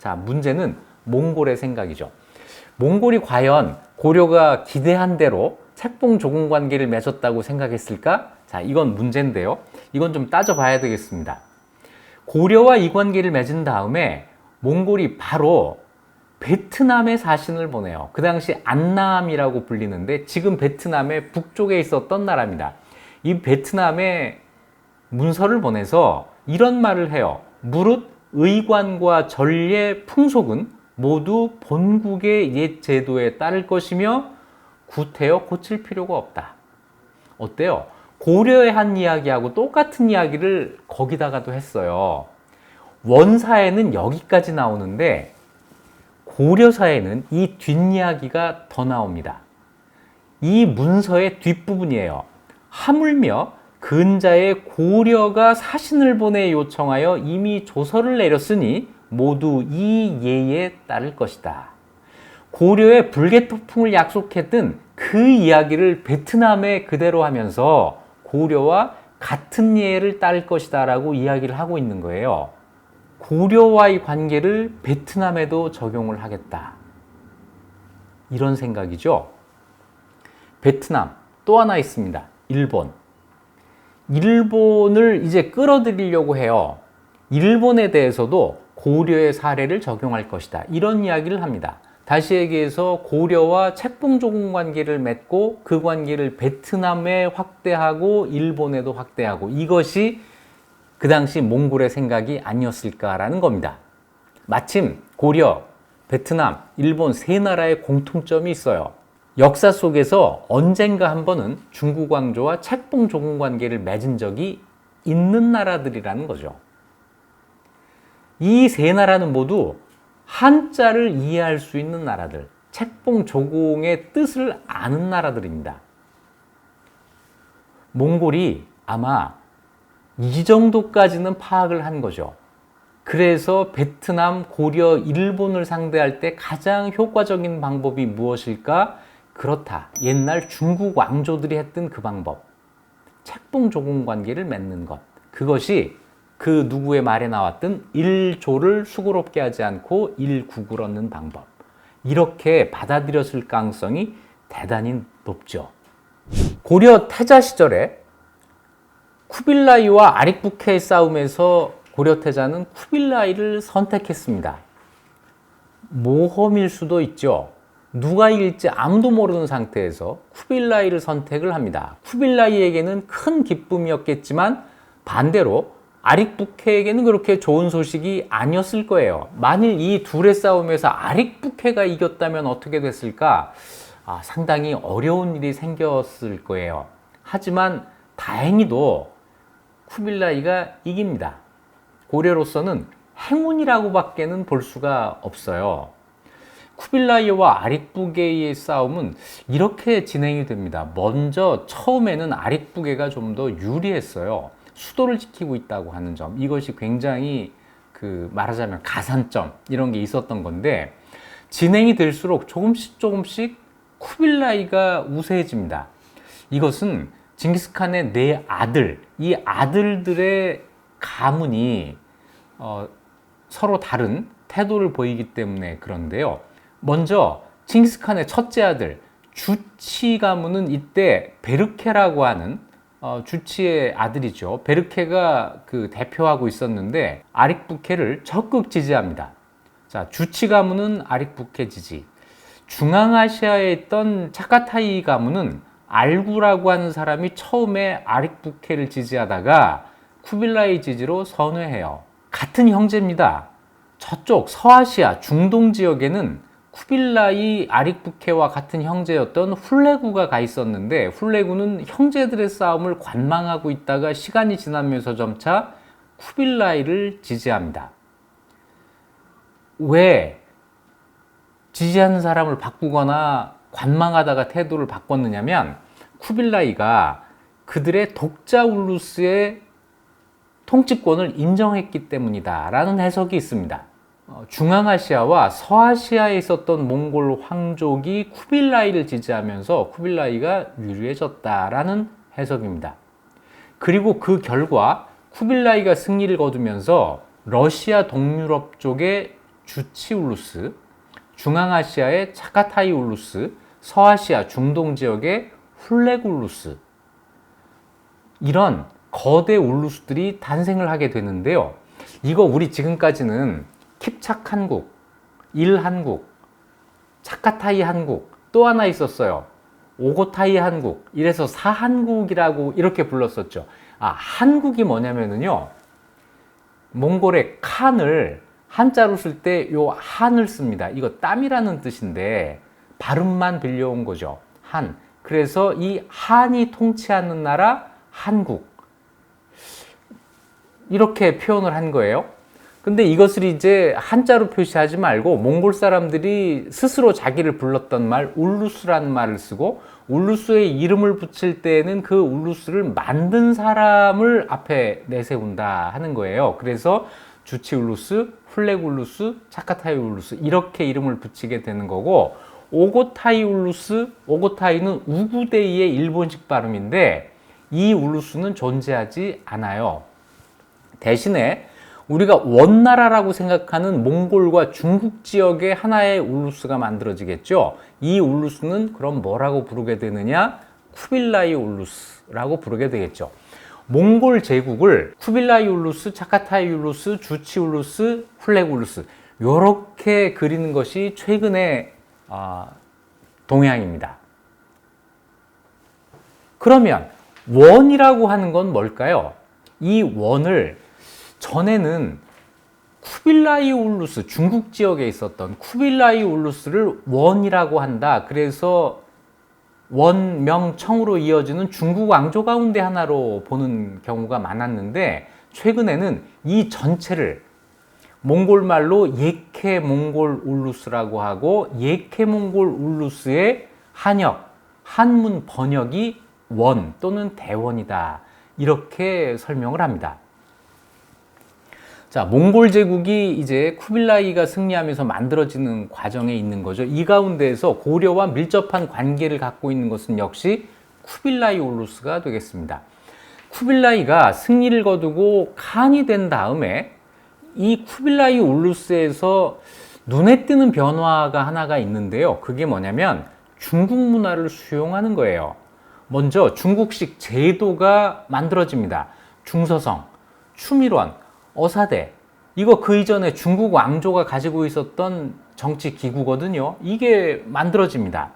자, 문제는 몽골의 생각이죠. 몽골이 과연 고려가 기대한 대로 책봉 조공 관계를 맺었다고 생각했을까? 자, 이건 문제인데요. 이건 좀 따져봐야 되겠습니다. 고려와 이 관계를 맺은 다음에 몽골이 바로 베트남에 사신을 보내요. 그 당시 안남이라고 불리는데 지금 베트남의 북쪽에 있었던 나라입니다. 이 베트남에 문서를 보내서 이런 말을 해요. 무릇 의관과 전례, 풍속은 모두 본국의 옛 제도에 따를 것이며 구태여 고칠 필요가 없다. 어때요? 고려의 한 이야기하고 똑같은 이야기를 거기다가도 했어요. 원사에는 여기까지 나오는데 고려사에는 이 뒷이야기가 더 나옵니다. 이 문서의 뒷부분이에요. 하물며 근자의 고려가 사신을 보내 요청하여 이미 조서를 내렸으니 모두 이 예에 따를 것이다. 고려의 불개토풍을 약속했던 그 이야기를 베트남에 그대로 하면서 고려와 같은 예를 따를 것이다 라고 이야기를 하고 있는 거예요. 고려와의 관계를 베트남에도 적용을 하겠다. 이런 생각이죠. 베트남 또 하나 있습니다. 일본. 일본을 이제 끌어들이려고 해요. 일본에 대해서도 고려의 사례를 적용할 것이다. 이런 이야기를 합니다. 다시 얘기해서 고려와 책봉조공 관계를 맺고 그 관계를 베트남에 확대하고 일본에도 확대하고 이것이 그 당시 몽골의 생각이 아니었을까라는 겁니다. 마침 고려, 베트남, 일본 세 나라의 공통점이 있어요. 역사 속에서 언젠가 한 번은 중국 왕조와 책봉조공 관계를 맺은 적이 있는 나라들이라는 거죠. 이 세 나라는 모두 한자를 이해할 수 있는 나라들, 책봉조공의 뜻을 아는 나라들입니다. 몽골이 아마 이 정도까지는 파악을 한 거죠. 그래서 베트남, 고려, 일본을 상대할 때 가장 효과적인 방법이 무엇일까? 그렇다. 옛날 중국 왕조들이 했던 그 방법. 책봉조공 관계를 맺는 것. 그것이 그 누구의 말에 나왔던 일조를 수고롭게 하지 않고 일국을 얻는 방법. 이렇게 받아들였을 가능성이 대단히 높죠. 고려 태자 시절에 쿠빌라이와 아릭부케의 싸움에서 고려 태자는 쿠빌라이를 선택했습니다. 모험일 수도 있죠. 누가 이길지 아무도 모르는 상태에서 쿠빌라이를 선택을 합니다. 쿠빌라이에게는 큰 기쁨이었겠지만 반대로 아릭부케에게는 그렇게 좋은 소식이 아니었을 거예요. 만일 이 둘의 싸움에서 아릭부케가 이겼다면 어떻게 됐을까? 상당히 어려운 일이 생겼을 거예요. 하지만 다행히도 쿠빌라이가 이깁니다. 고려로서는 행운이라고 밖에는 볼 수가 없어요. 쿠빌라이와 아릭부게의 싸움은 이렇게 진행이 됩니다. 먼저 처음에는 아릭부게가 좀 더 유리했어요. 수도를 지키고 있다고 하는 점, 이것이 굉장히 말하자면 가산점 이런 게 있었던 건데 진행이 될수록 조금씩 쿠빌라이가 우세해집니다. 이것은 징기스칸의 네 아들, 이 아들들의 가문이 서로 다른 태도를 보이기 때문에 그런데요. 먼저 징기스칸의 첫째 아들 주치 가문은 이때 베르케라고 하는 주치의 아들이죠. 베르케가 대표하고 있었는데 아릭부케를 적극 지지합니다. 자, 주치 가문은 아릭부케 지지. 중앙아시아에 있던 차카타이 가문은 알구라고 하는 사람이 처음에 아릭부케를 지지하다가 쿠빌라이 지지로 선회해요. 같은 형제입니다. 저쪽 서아시아 중동 지역에는 쿠빌라이 아릭부케와 같은 형제였던 훌레구가 가 있었는데 훌레구는 형제들의 싸움을 관망하고 있다가 시간이 지나면서 점차 쿠빌라이를 지지합니다. 왜 지지하는 사람을 바꾸거나 관망하다가 태도를 바꿨느냐면 쿠빌라이가 그들의 독자 울루스의 통치권을 인정했기 때문이다 라는 해석이 있습니다. 중앙아시아와 서아시아에 있었던 몽골 황족이 쿠빌라이를 지지하면서 쿠빌라이가 유리해졌다라는 해석입니다. 그리고 그 결과 쿠빌라이가 승리를 거두면서 러시아 동유럽 쪽에 주치 울루스, 중앙아시아의 차가타이 울루스, 서아시아 중동 지역의 훌렉 울루스, 이런 거대 울루스들이 탄생을 하게 되는데요. 이거 우리 지금까지는 킵착 한국, 일 한국, 차카타이 한국, 또 하나 있었어요. 오고타이 한국, 이래서 사한국이라고 이렇게 불렀었죠. 한국이 뭐냐면요, 몽골의 칸을 한자로 쓸 때 요 한을 씁니다. 이거 땀이라는 뜻인데 발음만 빌려온 거죠. 한. 그래서 이 한이 통치하는 나라 한국, 이렇게 표현을 한 거예요. 근데 이것을 이제 한자로 표시하지 말고 몽골 사람들이 스스로 자기를 불렀던 말 울루스라는 말을 쓰고, 울루스의 이름을 붙일 때는 그 울루스를 만든 사람을 앞에 내세운다 하는 거예요. 그래서 주치 울루스, 훌렉 울루스, 차카타이 울루스 이렇게 이름을 붙이게 되는 거고, 오고타이 울루스, 오고타이는 우구데이의 일본식 발음인데 이 울루스는 존재하지 않아요. 대신에 우리가 원나라라고 생각하는 몽골과 중국 지역의 하나의 울루스가 만들어지겠죠. 이 울루스는 그럼 뭐라고 부르게 되느냐? 쿠빌라이 울루스라고 부르게 되겠죠. 몽골 제국을 쿠빌라이 울루스, 차카타이 울루스, 주치 울루스, 훌렉 울루스 이렇게 그리는 것이 최근의 동향입니다. 그러면 원이라고 하는 건 뭘까요? 이 원을 전에는 쿠빌라이 울루스, 중국 지역에 있었던 쿠빌라이 울루스를 원이라고 한다. 그래서 원명청으로 이어지는 중국 왕조 가운데 하나로 보는 경우가 많았는데, 최근에는 이 전체를 몽골말로 예케 몽골 울루스라고 하고, 예케 몽골 울루스의 한역, 한문 번역이 원 또는 대원이다, 이렇게 설명을 합니다. 자, 몽골 제국이 이제 쿠빌라이가 승리하면서 만들어지는 과정에 있는 거죠. 이 가운데에서 고려와 밀접한 관계를 갖고 있는 것은 역시 쿠빌라이 울루스가 되겠습니다. 쿠빌라이가 승리를 거두고 칸이 된 다음에 이 쿠빌라이 울루스에서 눈에 띄는 변화가 하나가 있는데요. 그게 뭐냐면 중국 문화를 수용하는 거예요. 먼저 중국식 제도가 만들어집니다. 중서성, 추밀원, 어사대, 이거 그 이전에 중국 왕조가 가지고 있었던 정치 기구거든요. 이게 만들어집니다.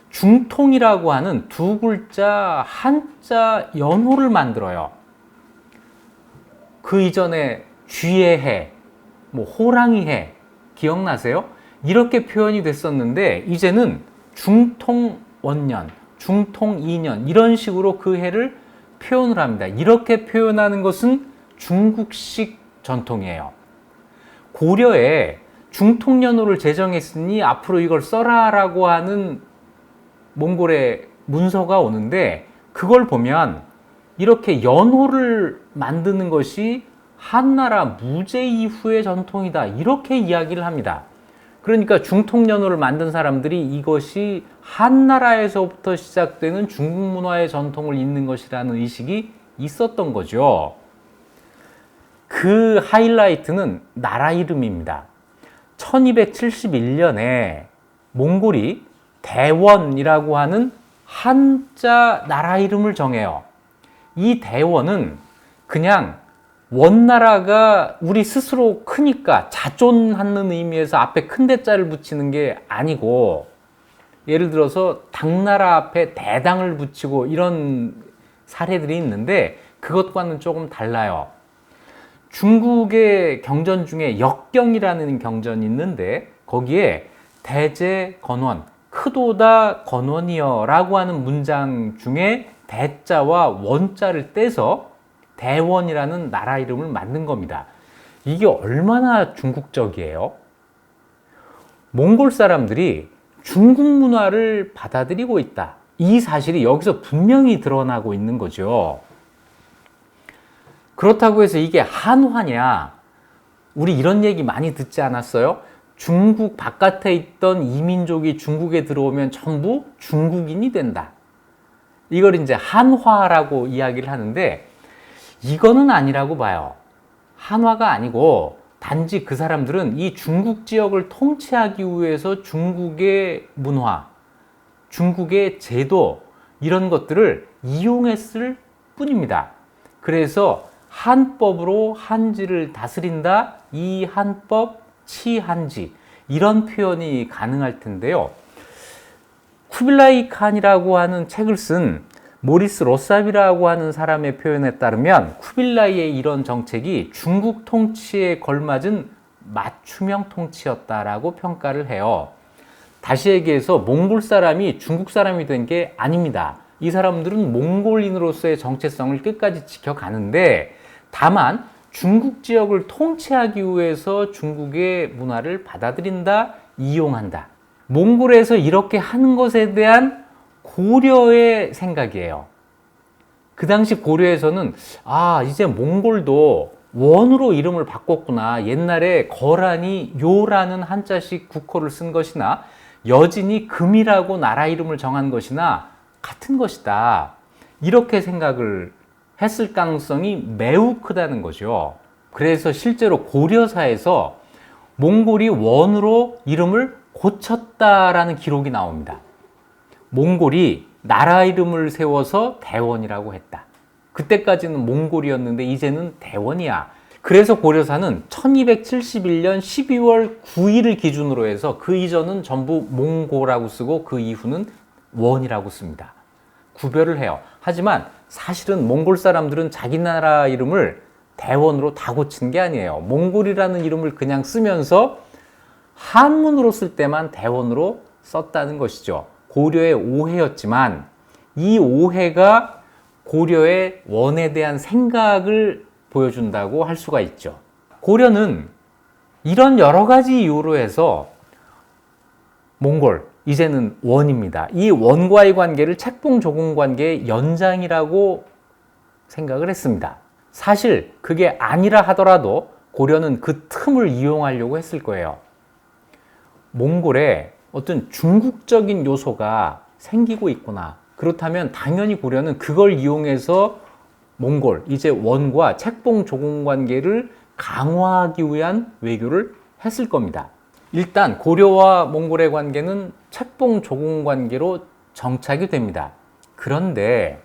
중통이라고 하는 두 글자 한자 연호를 만들어요. 그 이전에 쥐의 해, 호랑이 해, 기억나세요? 이렇게 표현이 됐었는데 이제는 중통원년, 중통이년 이런 식으로 그 해를 표현을 합니다. 이렇게 표현하는 것은 중국식 전통이에요. 고려에 중통연호를 제정했으니 앞으로 이걸 써라라고 하는 몽골의 문서가 오는데, 그걸 보면 이렇게 연호를 만드는 것이 한나라 무제 이후의 전통이다, 이렇게 이야기를 합니다. 그러니까 중통연호를 만든 사람들이 이것이 한나라에서부터 시작되는 중국 문화의 전통을 잇는 것이라는 의식이 있었던 거죠. 그 하이라이트는 나라 이름입니다. 1271년에 몽골이 대원이라고 하는 한자 나라 이름을 정해요. 이 대원은 그냥 원나라가 우리 스스로 크니까 자존하는 의미에서 앞에 큰 대자를 붙이는 게 아니고, 예를 들어서 당나라 앞에 대당을 붙이고 이런 사례들이 있는데 그것과는 조금 달라요. 중국의 경전 중에 역경이라는 경전이 있는데 거기에 대제 건원, 크도다 건원이여 라고 하는 문장 중에 대자와 원자를 떼서 대원이라는 나라 이름을 만든 겁니다. 이게 얼마나 중국적이에요? 몽골 사람들이 중국 문화를 받아들이고 있다, 이 사실이 여기서 분명히 드러나고 있는 거죠. 그렇다고 해서 이게 한화냐? 우리 이런 얘기 많이 듣지 않았어요? 중국 바깥에 있던 이민족이 중국에 들어오면 전부 중국인이 된다. 이걸 이제 한화라고 이야기를 하는데 이거는 아니라고 봐요. 한화가 아니고 단지 그 사람들은 이 중국 지역을 통치하기 위해서 중국의 문화, 중국의 제도 이런 것들을 이용했을 뿐입니다. 그래서 한법으로 한지를 다스린다. 이 한법 치한지 이런 표현이 가능할 텐데요. 쿠빌라이 칸이라고 하는 책을 쓴 모리스 로삽이라고 하는 사람의 표현에 따르면 쿠빌라이의 이런 정책이 중국 통치에 걸맞은 맞춤형 통치였다라고 평가를 해요. 다시 얘기해서 몽골 사람이 중국 사람이 된 게 아닙니다. 이 사람들은 몽골인으로서의 정체성을 끝까지 지켜가는데 다만 중국 지역을 통치하기 위해서 중국의 문화를 받아들인다, 이용한다. 몽골에서 이렇게 하는 것에 대한 고려의 생각이에요. 그 당시 고려에서는 이제 몽골도 원으로 이름을 바꿨구나. 옛날에 거란이 요라는 한자식 국호를 쓴 것이나 여진이 금이라고 나라 이름을 정한 것이나 같은 것이다. 이렇게 생각을 했을 가능성이 매우 크다는 거죠. 그래서 실제로 고려사에서 몽골이 원으로 이름을 고쳤다라는 기록이 나옵니다. 몽골이 나라 이름을 세워서 대원이라고 했다. 그때까지는 몽골이었는데 이제는 대원이야. 그래서 고려사는 1271년 12월 9일을 기준으로 해서 그 이전은 전부 몽고라고 쓰고 그 이후는 원이라고 씁니다. 구별을 해요. 하지만 사실은 몽골 사람들은 자기 나라 이름을 대원으로 다 고친 게 아니에요. 몽골이라는 이름을 그냥 쓰면서 한문으로 쓸 때만 대원으로 썼다는 것이죠. 고려의 오해였지만 이 오해가 고려의 원에 대한 생각을 보여준다고 할 수가 있죠. 고려는 이런 여러 가지 이유로 해서 몽골, 이제는 원입니다. 이 원과의 관계를 책봉조공 관계의 연장이라고 생각을 했습니다. 사실 그게 아니라 하더라도 고려는 그 틈을 이용하려고 했을 거예요. 몽골에 어떤 중국적인 요소가 생기고 있구나. 그렇다면 당연히 고려는 그걸 이용해서 몽골, 이제 원과 책봉조공 관계를 강화하기 위한 외교를 했을 겁니다. 일단 고려와 몽골의 관계는 책봉조공 관계로 정착이 됩니다. 그런데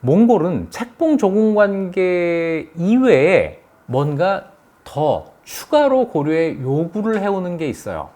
몽골은 책봉조공 관계 이외에 뭔가 더 추가로 고려에 요구를 해오는 게 있어요.